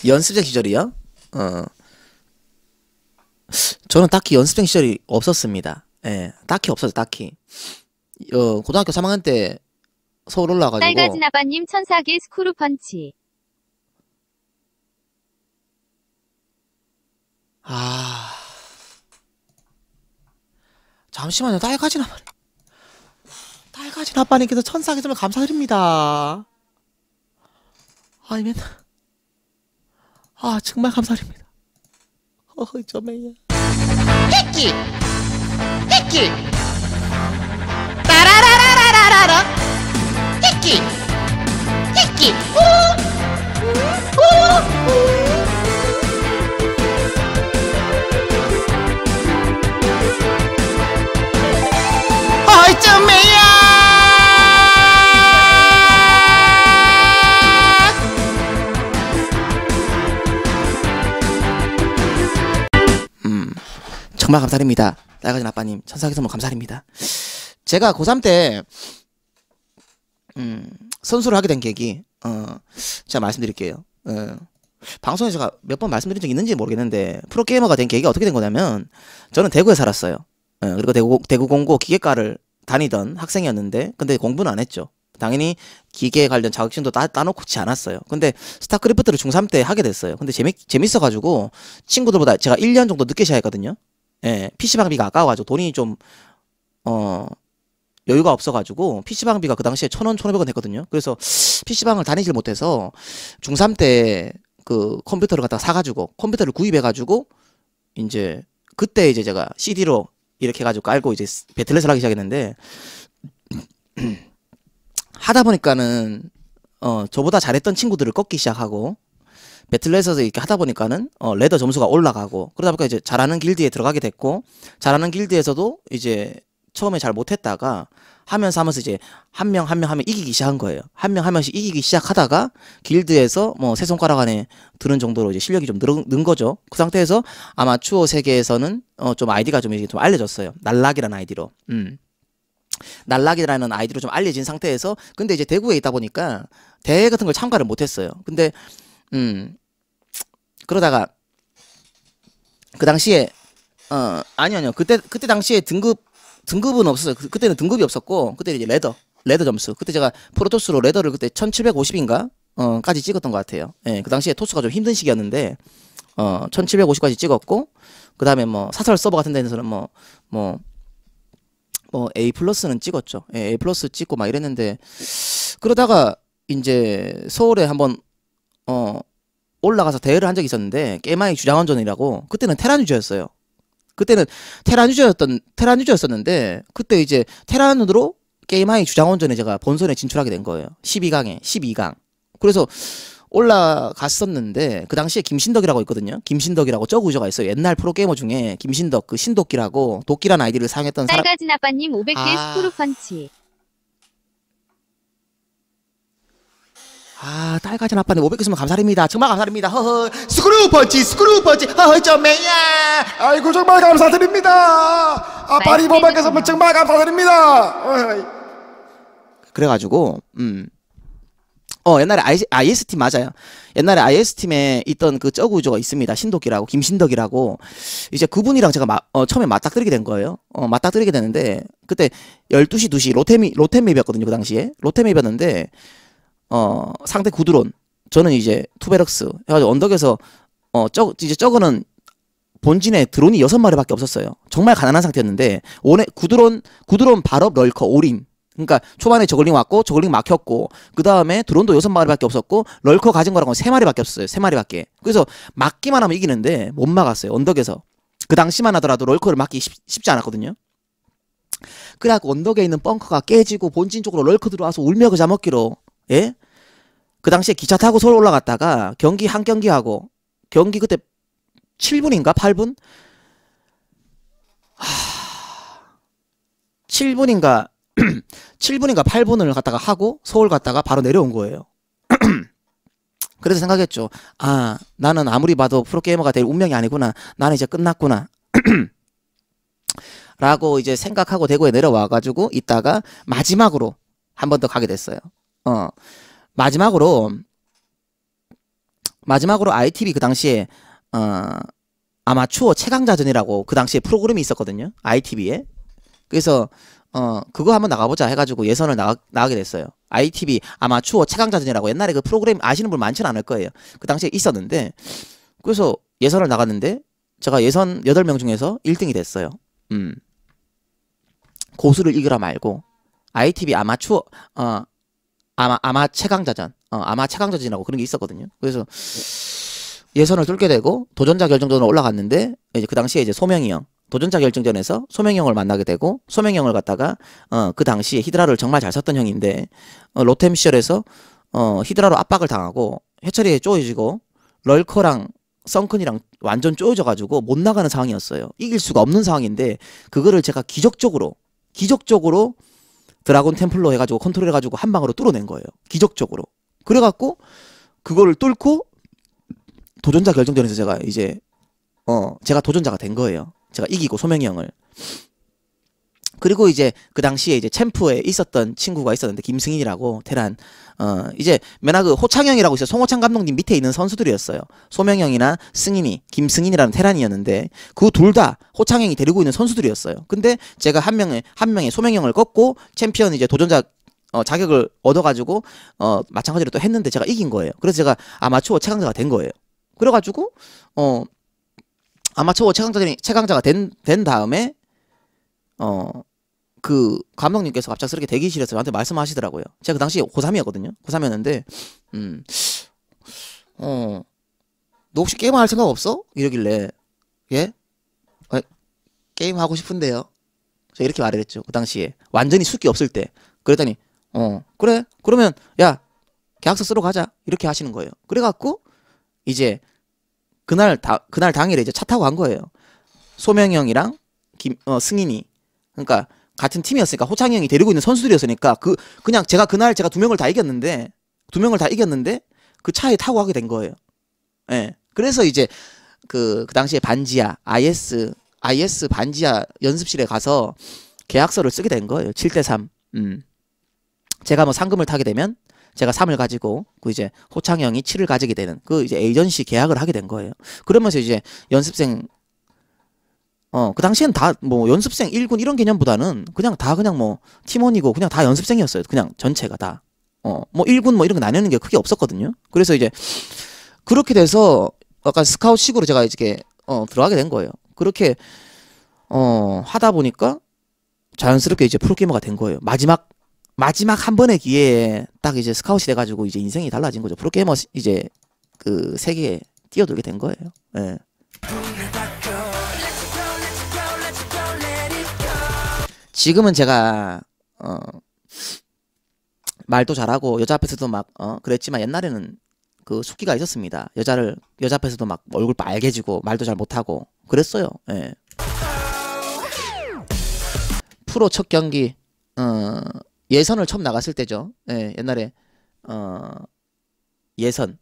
연습생 시절이요? 저는 딱히 연습생 시절이 없었습니다. 예, 딱히 없었어요, 딱히. 고등학교 3학년 때 서울 올라가지고. 딸가진 아빠님 천사계 스크루펀치. 잠시만요, 딸가진 아빠님께서 천사계 정말 감사드립니다. 아니, 맨날. 정말 감사드립니다. 정말요. 히키! 따라라라라라라! 히키! 어쩌매야! 정말 감사드립니다. 딸가진 아빠님, 천사계 선물 감사드립니다. 제가 고3 때 선수를 하게 된 계기, 제가 말씀드릴게요. 방송에서 제가 몇 번 말씀드린 적 있는지 모르겠는데, 프로게이머가 된 계기가 어떻게 된 거냐면, 저는 대구에 살았어요. 그리고 대구 공고 기계과를 다니던 학생이었는데, 근데 공부는 안 했죠. 당연히 기계 관련 자격증도 따놓지 않았어요. 근데 스타크래프트를 중3 때 하게 됐어요. 근데 재밌어가지고 친구들보다 제가 1년 정도 늦게 시작했거든요. 예, PC방비가 아까워가지고 돈이 좀 여유가 없어가지고 PC방비가 그 당시에 1,000원, 1,500원 했거든요. 그래서 PC방을 다니질 못해서 중3 때 그 컴퓨터를 갖다가 사가지고 컴퓨터를 구입해가지고 이제 그때 이제 제가 CD로 이렇게 해가지고 깔고 이제 배틀넷을 하기 시작했는데 하다 보니까는 저보다 잘했던 친구들을 꺾기 시작하고 배틀넷에서 이렇게 하다 보니까는 레더 점수가 올라가고 그러다 보니까 이제 잘하는 길드에 들어가게 됐고 잘하는 길드에서도 이제 처음에 잘 못했다가 하면서 이제 한 명 하면 이기기 시작한 거예요. 한 명 한 명씩 이기기 시작하다가 길드에서 뭐 세 손가락 안에 드는 정도로 이제 실력이 좀 는 거죠. 그 상태에서 아마추어 세계에서는 좀 아이디가 좀 이제 좀 알려졌어요. 날락이라는 아이디로. 날락이라는 아이디로 좀 알려진 상태에서 근데 이제 대구에 있다 보니까 대회 같은 걸 참가를 못했어요. 근데 그러다가 그 당시에 아니요 그때 당시에 등급은 없었어요. 그때는 등급이 없었고 그때 이제 레더 점수 그때 제가 프로토스로 레더를 그때 1750인가 까지 찍었던 것 같아요. 예, 그 당시에 토스가 좀 힘든 시기였는데 1750까지 찍었고 그 다음에 뭐 사설 서버 같은 데서는 뭐 A 플러스는 찍었죠. 예, A 플러스 찍고 막 이랬는데 그러다가 이제 서울에 한번 올라가서 대회를 한 적이 있었는데 게임하이 주장원전이라고 그때는 테란 유저였어요. 그때는 테란 유저였었는데 그때 이제 테란으로 게임하이 주장원전에 제가 본선에 진출하게 된 거예요. 12강. 그래서 올라갔었는데 그 당시에 김신덕이라고 있거든요. 김신덕이라고 저구저가 있어요. 옛날 프로게이머 중에 김신덕 그 신도끼라고 도끼라는 아이디를 사용했던 사람. 딸가진 아빠님 500개 스크루펀치. 딸가진 아빠님 500개 쓰면 감사드립니다. 정말 감사드립니다. 스크루펀치 점매야. 아이고 정말 감사드립니다. 아빠님 500개 쓰면 정말 감사드립니다. 그래가지고 옛날에 IS팀 맞아요. 옛날에 IS팀에 있던 그 저구조가 있습니다. 신도끼라고 김신덕이라고 이제 그분이랑 제가 처음에 맞닥뜨리게 된 거예요. 맞닥뜨리게 되는데 그때 12시 2시 로템맵이었거든요. 그 당시에 로템맵이었는데 상대 구드론 저는 이제 투베럭스 해가지고 언덕에서 이제 저거는 본진에 드론이 6마리밖에 없었어요. 정말 가난한 상태였는데 구드론 발업 럴커 올인 그러니까 초반에 저글링 왔고 저글링 막혔고 그 다음에 드론도 6마리밖에 없었고 럴커 가진 거라고 3마리밖에 없었어요. 3마리밖에. 그래서 막기만 하면 이기는데 못 막았어요. 언덕에서. 그 당시만 하더라도 럴커를 막기 쉽지 않았거든요. 그래갖고 언덕에 있는 벙커가 깨지고 본진 쪽으로 럴커 들어와서 울며 겨자 먹기로 예? 그 당시에 기차 타고 서울 올라갔다가 경기 한 경기 하고 경기 그때 7분인가 8분? 7분인가 8분을 갔다가 하고 서울 갔다가 바로 내려온 거예요. 그래서 생각했죠. 나는 아무리 봐도 프로게이머가 될 운명이 아니구나. 나는 이제 끝났구나. 라고 이제 생각하고 대구에 내려와가지고 있다가 마지막으로 한 번 더 가게 됐어요. 마지막으로 마지막으로 ITV 그 당시에 아마추어 최강자전이라고 그 당시에 프로그램이 있었거든요. ITV에. 그래서 그거 한번 나가보자 해가지고 예선을 나가게 됐어요. ITV 아마추어 최강자전이라고 옛날에 그 프로그램 아시는 분 많지는 않을 거예요. 그 당시에 있었는데 그래서 예선을 나갔는데 제가 예선 8명 중에서 1등이 됐어요. 고수를 이기라 말고 ITV 아마추어 아마 최강자전 아마 최강자전이라고 그런 게 있었거든요. 그래서 예선을 뚫게 되고 도전자 결정전으로 올라갔는데 이제 그 당시에 이제 소명이 형 도전자 결정전에서 소명이 형을 만나게 되고 소명이 형을 갖다가 그 당시에 히드라를 정말 잘 썼던 형인데 로템 시절에서 히드라로 압박을 당하고 해처리에 쪼여지고 럴커랑 썬큰이랑 완전 쪼여져가지고 못 나가는 상황이었어요. 이길 수가 없는 상황인데 그거를 제가 기적적으로 드라곤 템플러 해가지고 컨트롤 해가지고 한 방으로 뚫어낸 거예요. 기적적으로. 그래갖고 그거를 뚫고 도전자 결정전에서 제가 이제 제가 도전자가 된 거예요. 제가 이기고 소명이 형을. 그리고 이제 그 당시에 이제 챔프에 있었던 친구가 있었는데 김승인이라고 테란 이제 맨날 그 호창형이라고 있어요. 송호창 감독님 밑에 있는 선수들이었어요. 소명형이나 승인이 김승인이라는 테란이었는데 그 둘 다 호창형이 데리고 있는 선수들이었어요. 근데 제가 한 명의 소명형을 꺾고 챔피언 이제 도전자 자격을 얻어가지고 마찬가지로 또 했는데 제가 이긴 거예요. 그래서 제가 아마추어 최강자가 된 거예요. 그래가지고 아마추어 최강자가 된 다음에 그 감독님께서 갑작스럽게 대기실에서 저한테 말씀하시더라고요. 제가 그 당시에 고3이었거든요. 고3이었는데 너 혹시 게임 할 생각 없어? 이러길래 예? 게임 하고 싶은데요. 제가 이렇게 말을 했죠. 그 당시에 완전히 숫기 없을 때. 그랬더니 그래 그러면 야 계약서 쓰러 가자 이렇게 하시는 거예요. 그래갖고 이제 그날 당일에 이제 차 타고 간 거예요. 소명이 형이랑 승인이 그러니까 같은 팀이었으니까 호창이 형이 데리고 있는 선수들이었으니까 그냥 제가 그날 제가 2명을 다 이겼는데 그 차에 타고 가게 된 거예요. 예. 그래서 이제 그 당시에 반지하 IS 반지하 연습실에 가서 계약서를 쓰게 된 거예요. 7대3. 제가 뭐 상금을 타게 되면 제가 3을 가지고 그 이제 호창이 형이 7을 가지게 되는 그 이제 에이전시 계약을 하게 된 거예요. 그러면서 이제 연습생 그 당시엔 다 뭐 연습생 1군 이런 개념보다는 그냥 뭐 팀원이고 그냥 다 연습생이었어요. 그냥 전체가 다. 뭐 1군 뭐 이런 거 나뉘는 게 크게 없었거든요. 그래서 이제 그렇게 돼서 약간 스카웃식으로 제가 이제 들어가게 된 거예요. 그렇게 하다 보니까 자연스럽게 이제 프로게이머가 된 거예요. 마지막 한 번의 기회에 딱 이제 스카웃이 돼가지고 이제 인생이 달라진 거죠. 프로게이머 이제 그 세계에 뛰어들게 된 거예요. 예. 지금은 제가 말도 잘하고 여자 앞에서도 막 그랬지만 옛날에는 그 숙기가 있었습니다. 여자 앞에서도 막 얼굴 빨개지고 말도 잘 못하고 그랬어요. 예. 프로 첫 경기 예선을 처음 나갔을 때죠. 예, 옛날에 예선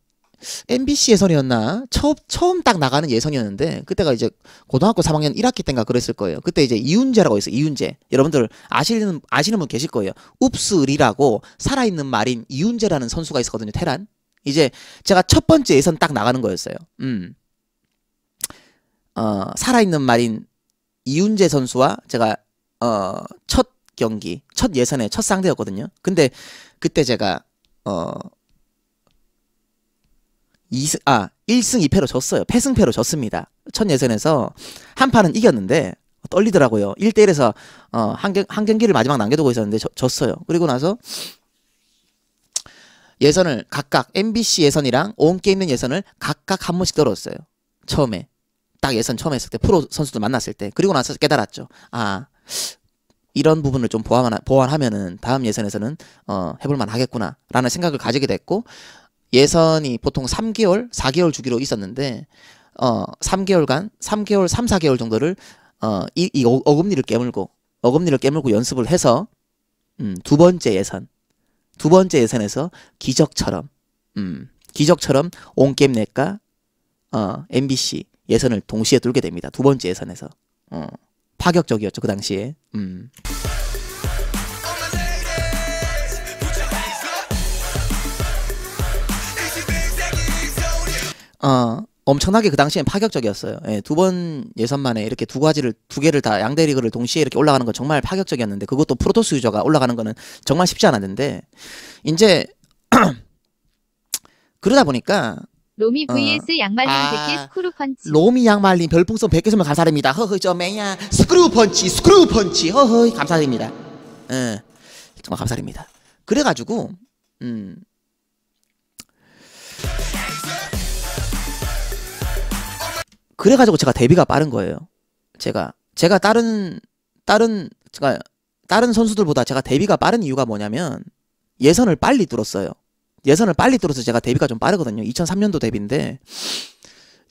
MBC 예선이었나? 처음 딱 나가는 예선이었는데 그때가 이제 고등학교 3학년 1학기 때인가 그랬을 거예요. 그때 이제 이윤재라고 있어요. 이윤재. 여러분들 아시는 분 계실 거예요. 웁스리라고 살아있는 말인 이윤재라는 선수가 있었거든요. 테란. 이제 제가 첫 번째 예선 딱 나가는 거였어요. 살아있는 말인 이윤재 선수와 제가 첫 경기, 첫 예선의 첫 상대였거든요. 근데 그때 제가 1승 2패로 졌어요. 패승패로 졌습니다. 첫 예선에서 한 판은 이겼는데 떨리더라고요. 1대1에서 한 경기를 마지막 남겨두고 있었는데 졌어요. 그리고 나서 예선을 각각 MBC 예선이랑 온게임는 예선을 각각 한 번씩 떨었어요. 처음에 딱 예선 처음 했을 때 프로 선수들 만났을 때. 그리고 나서 깨달았죠. 이런 부분을 좀 보완하면은 다음 예선에서는 해볼만 하겠구나 라는 생각을 가지게 됐고, 예선이 보통 3개월, 4개월 주기로 있었는데 3개월, 3, 4개월 정도를 이 어금니를 깨물고 연습을 해서 두 번째 예선에서 기적처럼 온게임넷과 MBC 예선을 동시에 뚫게 됩니다. 두 번째 예선에서. 파격적이었죠 그 당시에. 엄청나게 그 당시엔 파격적이었어요. 예, 두 번 예선 만에 이렇게 두 개를 다 양대 리그를 동시에 이렇게 올라가는 건 정말 파격적이었는데 그것도 프로토스 유저가 올라가는 거는 정말 쉽지 않았는데 이제 그러다 보니까 로미 vs 양말린 100개 스크루 펀치. 로미 양말린 별풍선 100개 선물 감사드립니다. 허허 저 매야 스크루 펀치 허허 감사드립니다. 예, 정말 감사드립니다. 그래가지고 그래가지고 제가 데뷔가 빠른 거예요. 제가 다른 선수들보다 제가 데뷔가 빠른 이유가 뭐냐면 예선을 빨리 뚫었어요. 예선을 빨리 뚫어서 제가 데뷔가 좀 빠르거든요. 2003년도 데뷔인데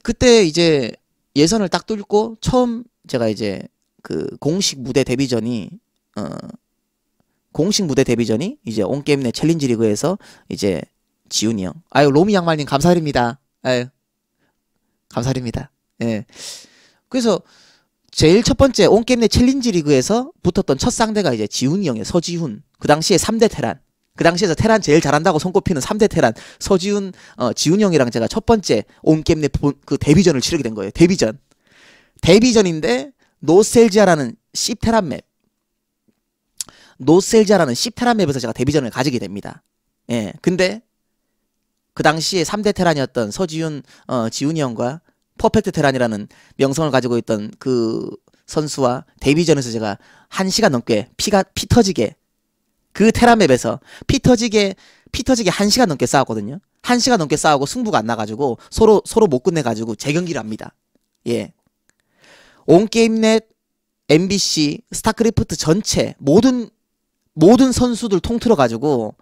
그때 이제 예선을 딱 뚫고 처음 제가 이제 그 공식 무대 데뷔전이 이제 온게임 내 챌린지 리그에서 이제 지훈이 형. 아유 로미 양말님 감사드립니다. 아유 감사드립니다. 예. 그래서 제일 첫 번째 온게임 내 챌린지 리그에서 붙었던 첫 상대가 이제 지훈이 형이에요. 서지훈. 그 당시에 3대 테란. 그 당시에서 테란 제일 잘한다고 손꼽히는 3대 테란 서지훈, 지훈 형이랑 제가 첫 번째 온게임 내 그 데뷔전을 치르게 된 거예요. 데뷔전인데 노스텔지아라는 10테란 맵. 노스텔지아라는 10테란 맵에서 제가 데뷔전을 가지게 됩니다. 예. 근데 그 당시에 3대 테란이었던 서지훈, 지훈이 형과 퍼펙트 테란이라는 명성을 가지고 있던 그 선수와 데뷔전에서 제가 1시간 넘게 피 터지게 그 테란맵에서 피 터지게 1시간 넘게 싸웠거든요. 1시간 넘게 싸우고 승부가 안 나가지고 서로 못 끝내가지고 재경기를 합니다. 예. 온게임넷, MBC, 스타크래프트 전체 모든 선수를 통틀어가지고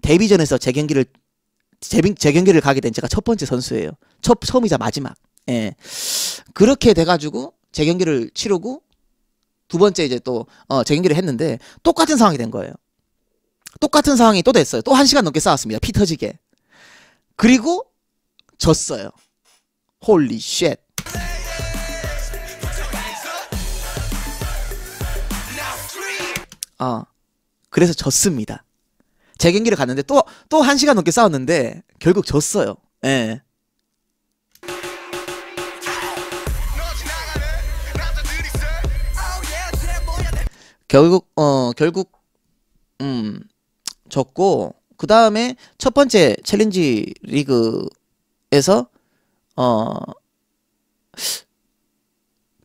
데뷔전에서 재경기를 가게 된 제가 첫 번째 선수예요. 처음이자 마지막. 예. 그렇게 돼가지고 재경기를 치르고 두 번째 이제 또 재경기를 했는데 똑같은 상황이 된 거예요. 똑같은 상황이 또 됐어요. 또 1시간 넘게 싸웠습니다. 피 터지게. 그리고 졌어요. 홀리 쉣. 그래서 졌습니다. 재경기를 갔는데 또 1시간 넘게 싸웠는데 결국 졌어요. 예. 결국 졌고 그 다음에 첫 번째 챌린지 리그에서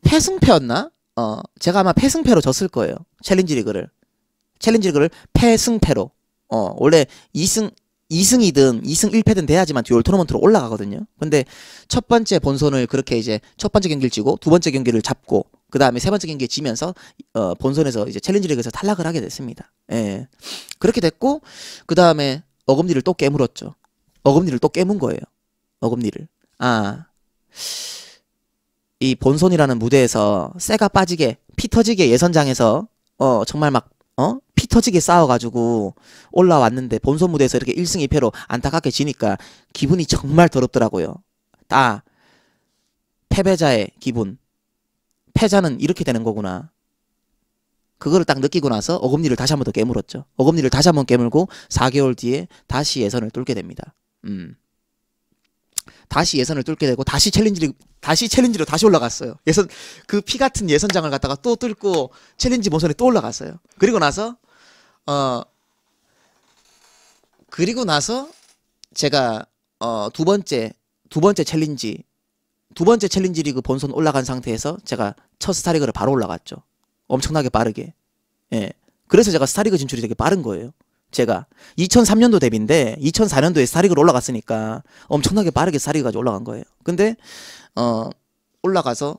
패승패였나? 제가 아마 패승패로 졌을 거예요. 챌린지 리그를 패승패로. 원래 2승이든 2승 1패든 돼야지만 듀얼 토너먼트로 올라가거든요. 근데 첫 번째 본선을 그렇게 이제 첫 번째 경기를 지고 두 번째 경기를 잡고 그 다음에 세 번째 경기에 지면서 본선에서 이제 챌린지 리그에서 탈락을 하게 됐습니다. 예. 그렇게 됐고 그 다음에 어금니를 또 깨물었죠. 어금니를 또 깨문 거예요. 어금니를. 이 본선이라는 무대에서 쇠가 빠지게 피 터지게 예선장에서 정말 막 피 터지게 싸워가지고 올라왔는데 본선 무대에서 이렇게 1승 2패로 안타깝게 지니까 기분이 정말 더럽더라고요. 패배자의 기분. 패자는 이렇게 되는 거구나. 그거를 딱 느끼고 나서 어금니를 다시 한 번 더 깨물었죠. 어금니를 다시 한 번 깨물고 4개월 뒤에 다시 예선을 뚫게 됩니다. 다시 예선을 뚫게 되고 다시 챌린지로 다시 올라갔어요. 예선 그 피 같은 예선장을 갖다가 또 뚫고 챌린지 본선에 또 올라갔어요. 그리고 나서 제가 두 번째 챌린지 리그 본선 올라간 상태에서 제가 첫 스타리그를 바로 올라갔죠. 엄청나게 빠르게. 예. 그래서 제가 스타리그 진출이 되게 빠른 거예요. 제가 2003년도 데뷔인데 2004년도에 스타리그로 올라갔으니까 엄청나게 빠르게 스타리그까지 올라간 거예요. 근데 올라가서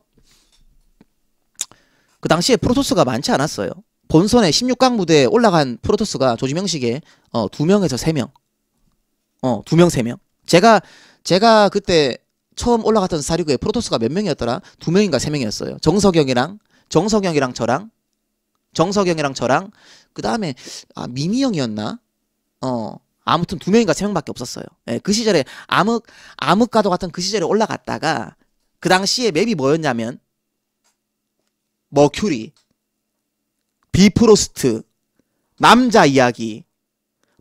그 당시에 프로토스가 많지 않았어요. 본선에 16강 무대에 올라간 프로토스가 조지명식에 2명에서 3명. 2명 3명. 제가 그때 처음 올라갔던 스타리그에 프로토스가 몇 명이었더라? 2명인가 3명이었어요. 정석영이랑 저랑 그 다음에 미미 형이었나? 아무튼 2명인가 3명밖에 없었어요. 예, 그 시절에 암흑가도 같은 그 시절에 올라갔다가 그 당시에 맵이 뭐였냐면 머큐리, 비프로스트, 남자 이야기,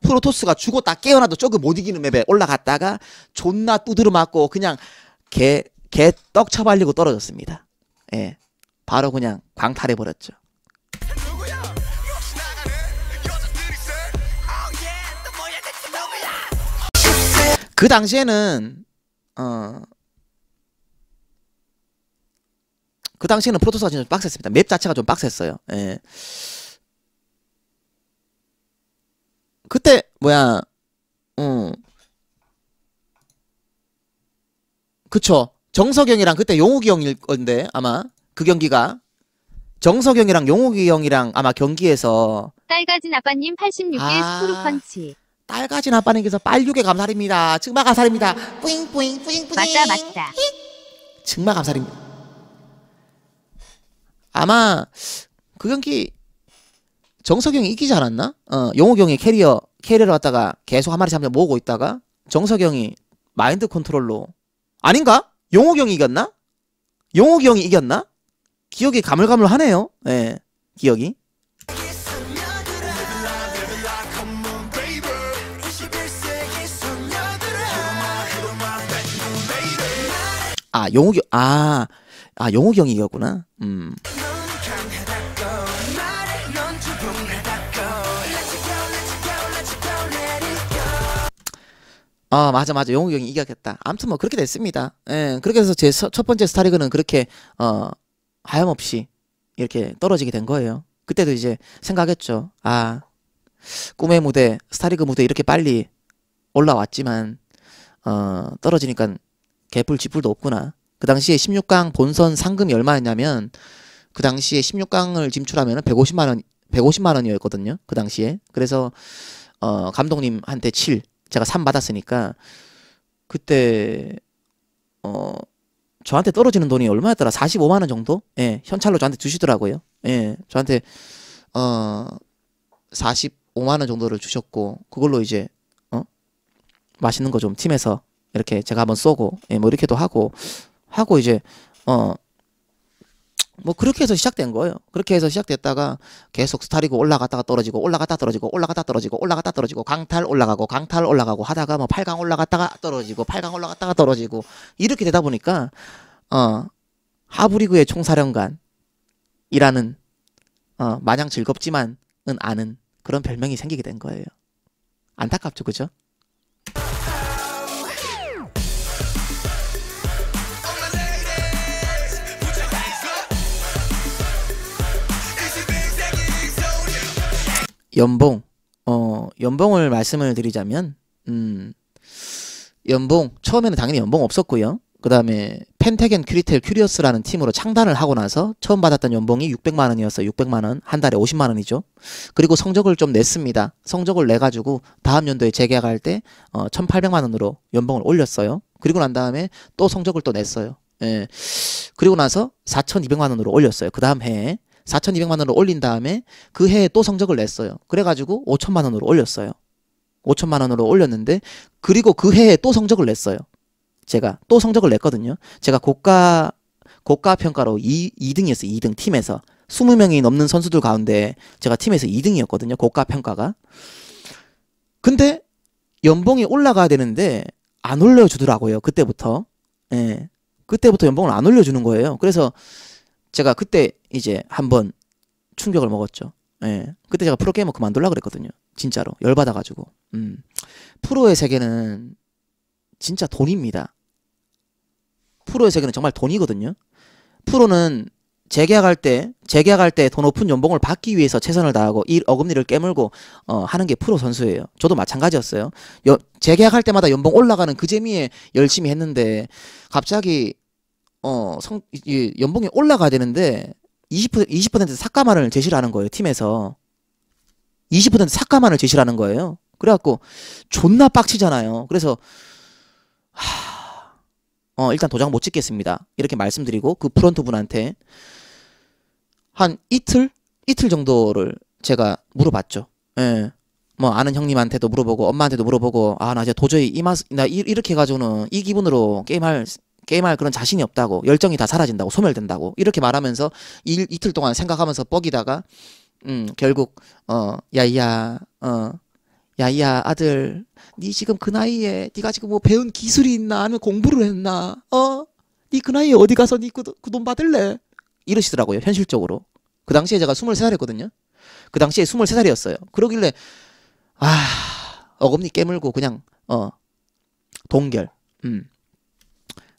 프로토스가 죽었다 깨어나도 조금 못 이기는 맵에 올라갔다가 존나 두드려 맞고 그냥 개 떡 쳐발리고 떨어졌습니다. 예. 바로 그냥 광탈해버렸죠. 그 당시에는 프로토스가 진짜 빡셌습니다. 맵 자체가 좀 빡셌어요. 예. 그때 뭐야 그쵸. 정석영이랑 그때 용욱이 형일 건데 아마 그 경기가 정석영이랑 용욱이 형이랑 아마 경기에서 딸가진 아빠님 86개 스크루펀치. 딸가진 아빠님께서 빨육에 감사드립니다. 정말 감사드립니다. 뿌잉뿌잉 뿌잉뿌잉. 맞다. 정말 감사드립니다. 아마 그 경기 정석영이 이기지 않았나? 용욱이 형이 캐리어를 갖다가 계속 한 마리 잡으면 모으고 있다가 정석영이 마인드 컨트롤로 아닌가? 용욱이 형이 이겼나? 용욱이 형이 이겼나? 기억이 가물가물하네요. 예, 기억이. 용욱이 형이 이겼구나. 맞아. 용욱이 형이 이겼겠다. 아무튼 뭐 그렇게 됐습니다. 예, 그렇게 해서 제 첫 번째 스타리그는 그렇게 하염없이 이렇게 떨어지게 된 거예요. 그때도 이제 생각했죠. 꿈의 무대, 스타리그 무대 이렇게 빨리 올라왔지만 떨어지니까 개뿔 지뿔도 없구나. 그 당시에 16강 본선 상금이 얼마였냐면 그 당시에 16강을 진출하면 150만 원이었거든요. 그 당시에. 그래서 감독님한테 7, 제가 3 받았으니까 그때 저한테 떨어지는 돈이 얼마였더라? 45만 원 정도? 예, 현찰로 저한테 주시더라고요. 예, 저한테 45만 원 정도를 주셨고 그걸로 이제 맛있는 거 좀 팀에서 이렇게 제가 한번 쏘고 예, 뭐 이렇게도 하고 이제 뭐 그렇게 해서 시작된 거예요. 그렇게 해서 시작됐다가 계속 스타리그 올라갔다가 떨어지고 강탈 올라가고 하다가 뭐 8강 올라갔다가 떨어지고 이렇게 되다 보니까 하부리그의 총사령관이라는 마냥 즐겁지만은 않은 그런 별명이 생기게 된 거예요. 안타깝죠, 그죠? 연봉을 말씀을 드리자면, 연봉, 처음에는 당연히 연봉 없었고요. 그 다음에 펜테겐 큐리텔 큐리어스라는 팀으로 창단을 하고 나서 처음 받았던 연봉이 600만 원이었어요. 600만 원. 한 달에 50만 원이죠. 그리고 성적을 좀 냈습니다. 성적을 내가지고 다음 연도에 재계약할 때 1,800만 원으로 연봉을 올렸어요. 그리고 난 다음에 또 성적을 또 냈어요. 예. 그리고 나서 4,200만 원으로 올렸어요. 그 다음 해에. 4,200만 원으로 올린 다음에 그 해에 또 성적을 냈어요. 그래가지고 5천만 원으로 올렸어요. 5천만 원으로 올렸는데 그리고 그 해에 또 성적을 냈어요. 제가 또 성적을 냈거든요. 제가 고가 평가로 2등이었어요. 2등 팀에서 20명이 넘는 선수들 가운데 제가 팀에서 2등이었거든요. 고가 평가가. 근데 연봉이 올라가야 되는데 안 올려주더라고요. 그때부터. 예. 그때부터 연봉을 안 올려주는 거예요. 그래서 제가 그때 이제 한번 충격을 먹었죠. 예. 그때 제가 프로게이머 그만두려고 그랬거든요. 진짜로. 열받아가지고. 프로의 세계는 진짜 돈입니다. 프로의 세계는 정말 돈이거든요. 프로는 재계약할 때 더 높은 연봉을 받기 위해서 최선을 다하고 어금니를 깨물고 하는 게 프로 선수예요. 저도 마찬가지였어요. 재계약할 때마다 연봉 올라가는 그 재미에 열심히 했는데 갑자기 연봉이 올라가야 되는데 20% 삭감안을 제시를 하는 거예요. 팀에서 20% 삭감안을 제시를 하는 거예요. 그래갖고 존나 빡치잖아요. 그래서 일단 도장 못 찍겠습니다. 이렇게 말씀드리고 그 프런트 분한테 한 이틀 정도를 제가 물어봤죠. 예. 뭐 아는 형님한테도 물어보고 엄마한테도 물어보고 나 이제 도저히 나 이렇게 해가지고는 이 기분으로 게임할 그런 자신이 없다고, 열정이 다 사라진다고, 소멸된다고 이렇게 말하면서 이틀 동안 생각하면서 뻐기다가 결국 야이야 아들, 니 지금 그 나이에 니가 지금 뭐 배운 기술이 있나 아니면 공부를 했나? 니 그 나이에 어디 가서 니 그 돈 받을래? 이러시더라고요, 현실적으로. 그 당시에 제가 23살이었거든요. 그 당시에 23살이었어요. 그러길래 어금니 깨물고 그냥 동결.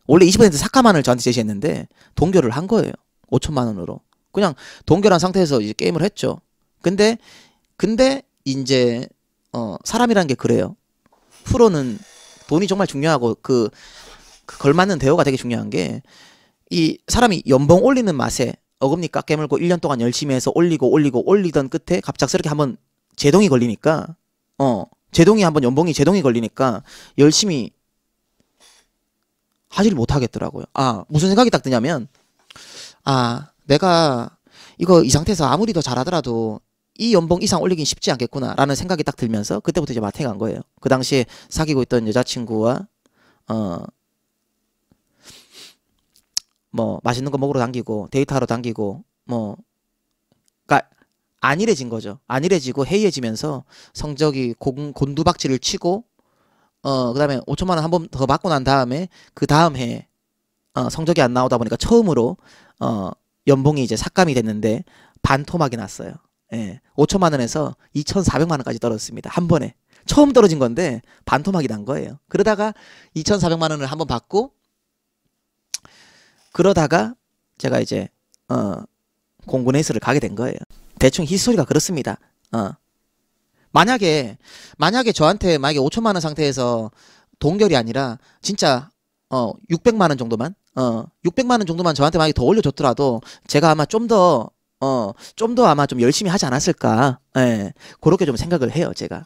원래 20% 삭감안을 저한테 제시했는데 동결을 한 거예요. 5천만 원으로. 그냥 동결한 상태에서 이제 게임을 했죠. 근데 이제 사람이라는 게 그래요. 프로는 돈이 정말 중요하고 그 걸맞는 대우가 되게 중요한 게, 이 사람이 연봉 올리는 맛에 어금니 깎 깨물고 1년 동안 열심히 해서 올리던 끝에 갑작스럽게 한번 제동이 걸리니까 연봉이 제동이 걸리니까 열심히 하지를 못하겠더라고요. 무슨 생각이 딱 드냐면, 내가 이거 이 상태에서 아무리 더 잘하더라도 이 연봉 이상 올리긴 쉽지 않겠구나 라는 생각이 딱 들면서 그때부터 이제 마탱이 간 거예요. 그 당시에 사귀고 있던 여자친구와 뭐 맛있는 거 먹으러 당기고 데이트하러 당기고 그러니까 안일해진 거죠. 안일해지고 해이해지면서 성적이 곤두박질을 치고 그다음에 5천만 원 한 번 더 받고 난 다음에 그 다음 해에 성적이 안 나오다 보니까 처음으로 연봉이 이제 삭감이 됐는데 반토막이 났어요. 예. 5천만 원에서 2,400만 원까지 떨어졌습니다. 한 번에. 처음 떨어진 건데 반토막이 난 거예요. 그러다가 2,400만 원을 한번 받고, 그러다가 제가 이제 공군에이스를 가게 된 거예요. 대충 히스토리가 그렇습니다. 만약에 저한테 5천만 원 상태에서 동결이 아니라 진짜 600만 원 정도만 600만 원 정도만 저한테 만약에 더 올려줬더라도 제가 아마 좀 더 아마 좀 열심히 하지 않았을까. 예. 그렇게 좀 생각을 해요, 제가.